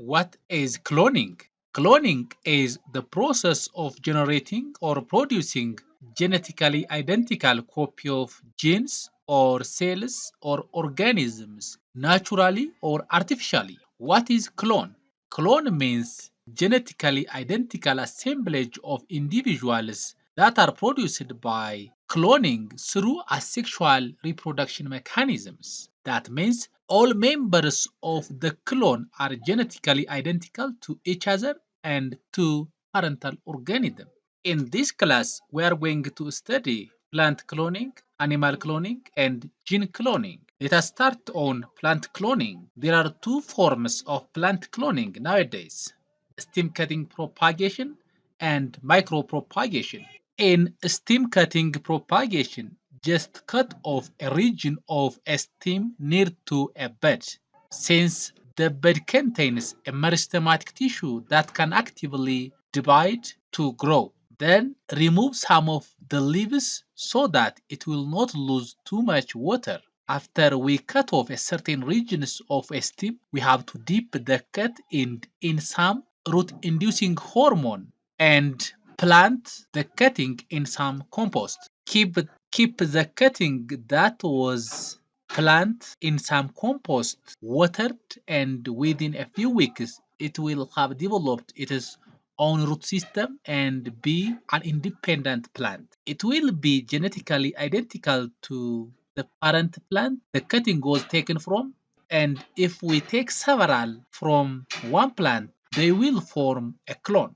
What is cloning? Cloning is the process of generating or producing genetically identical copy of genes or cells or organisms naturally or artificially. What is clone? Clone means genetically identical assemblage of individuals that are produced by cloning through asexual reproduction mechanisms. That means all members of the clone are genetically identical to each other and to parental organism. In this class, we are going to study plant cloning, animal cloning, and gene cloning. Let us start on plant cloning. There are two forms of plant cloning nowadays: stem cutting propagation and micropropagation. In stem cutting propagation, just cut off a region of a stem near to a bud. Since the bud contains a meristematic tissue that can actively divide to grow, then remove some of the leaves so that it will not lose too much water. After we cut off a certain regions of a stem, we have to dip the cut in some root-inducing hormone and plant the cutting in some compost. Keep the cutting that was plant in some compost watered, and within a few weeks it will have developed its own root system and be an independent plant. It will be genetically identical to the parent plant the cutting was taken from, and if we take several from one plant, they will form a clone.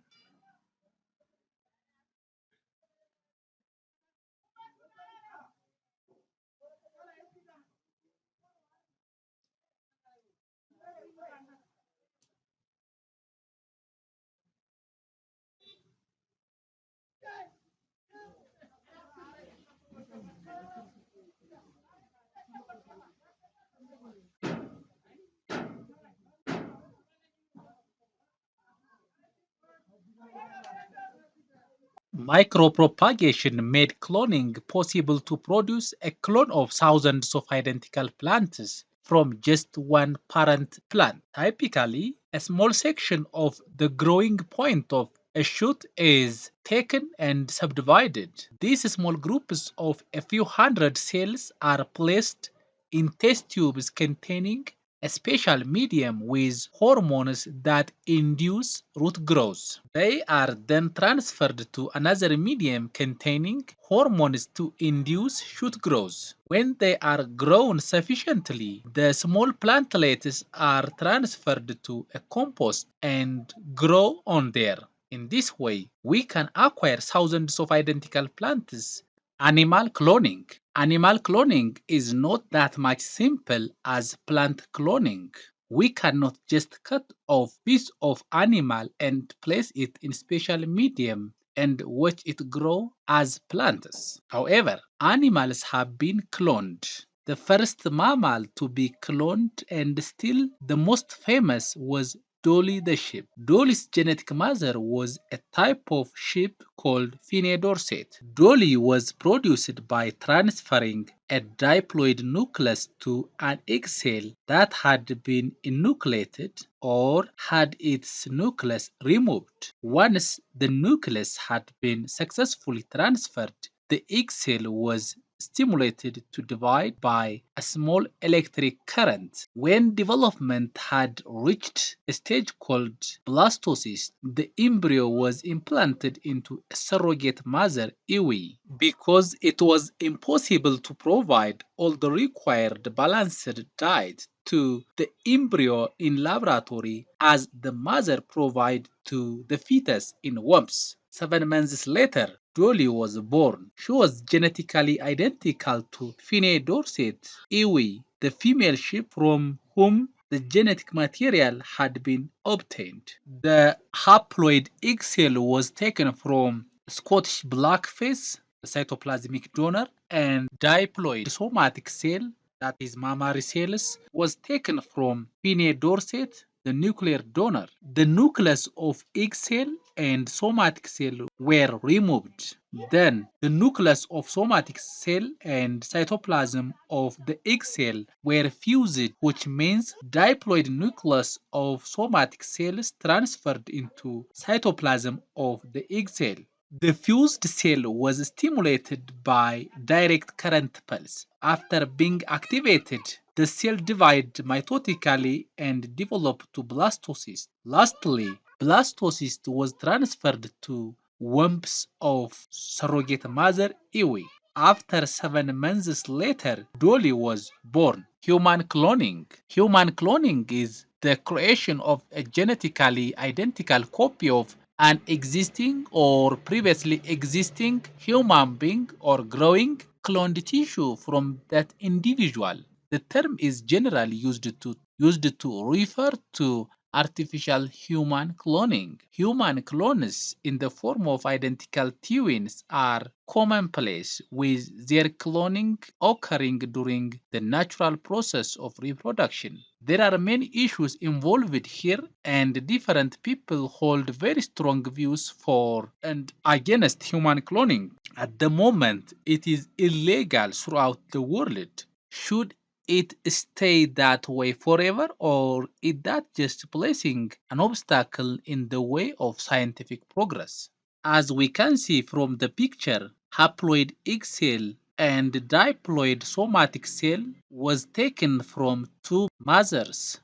Micropropagation made cloning possible to produce a clone of thousands of identical plants from just one parent plant. Typically, a small section of the growing point of a shoot is taken and subdivided. These small groups of a few hundred cells are placed in test tubes containing a special medium with hormones that induce root growth. They are then transferred to another medium containing hormones to induce shoot growth. When they are grown sufficiently, the small plantlets are transferred to a compost and grow on there. In this way, we can acquire thousands of identical plants. Animal cloning. Animal cloning is not that much simple as plant cloning. We cannot just cut off piece of animal and place it in special medium and watch it grow as plants. However, animals have been cloned. The first mammal to be cloned and still the most famous was Dolly the sheep. Dolly's genetic mother was a type of sheep called Philae dorset. Dolly was produced by transferring a diploid nucleus to an egg cell that had been enucleated or had its nucleus removed. Once the nucleus had been successfully transferred, the egg cell was stimulated to divide by a small electric current. When development had reached a stage called blastocyst, the embryo was implanted into a surrogate mother Ewe. Because it was impossible to provide all the required balanced diet to the embryo in laboratory as the mother provided to the fetus in wombs. 7 months later, Dolly was born. She was genetically identical to Philae dorset Ewe, the female sheep from whom the genetic material had been obtained. The haploid egg cell was taken from Scottish blackface, the cytoplasmic donor, and diploid somatic cell, that is mammary cells, was taken from Philae dorset, the nuclear donor. The nucleus of egg cell and somatic cell were removed. Then, the nucleus of somatic cell and cytoplasm of the egg cell were fused, which means diploid nucleus of somatic cells transferred into cytoplasm of the egg cell. The fused cell was stimulated by direct current pulse. After being activated, the cell divided mitotically and developed to blastocyst. Lastly, blastocyst was transferred to wombs of surrogate mother Iwi. After 7 months later, Dolly was born. Human cloning. Human cloning is the creation of a genetically identical copy of an existing or previously existing human being or growing cloned tissue from that individual. The term is generally used to refer to artificial human cloning. Human clones in the form of identical twins are commonplace, with their cloning occurring during the natural process of reproduction. There are many issues involved here, and different people hold very strong views for and against human cloning. At the moment, it is illegal throughout the world. Should it stay that way forever, or is that just placing an obstacle in the way of scientific progress? As we can see from the picture, haploid egg cell and diploid somatic cell was taken from two mothers.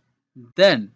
Then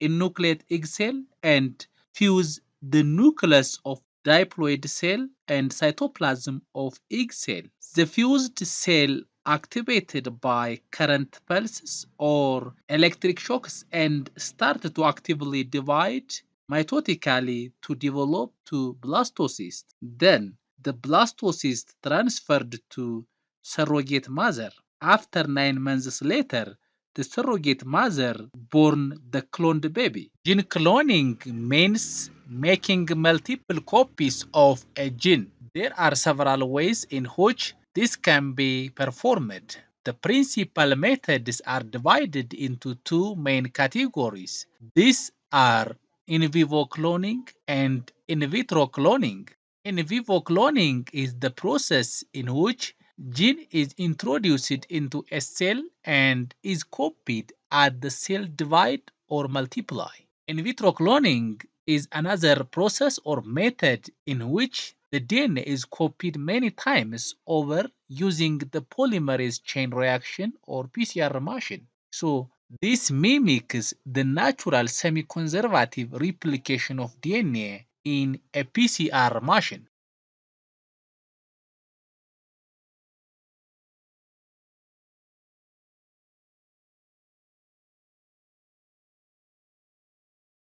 enucleate egg cell and fuse the nucleus of diploid cell and cytoplasm of egg cell. The fused cell activated by current pulses or electric shocks and start to actively divide mitotically to develop to blastocyst. Then the blastocyst transferred to surrogate mother. After 9 months later, the surrogate mother born the cloned baby. Gene cloning means making multiple copies of a gene. There are several ways in which this can be performed. The principal methods are divided into two main categories. These are in vivo cloning and in vitro cloning. In vivo cloning is the process in which gene is introduced into a cell and is copied as the cell divide or multiply. In vitro cloning is another process or method in which the DNA is copied many times over using the polymerase chain reaction or PCR machine. So this mimics the natural semi-conservative replication of DNA in a PCR machine.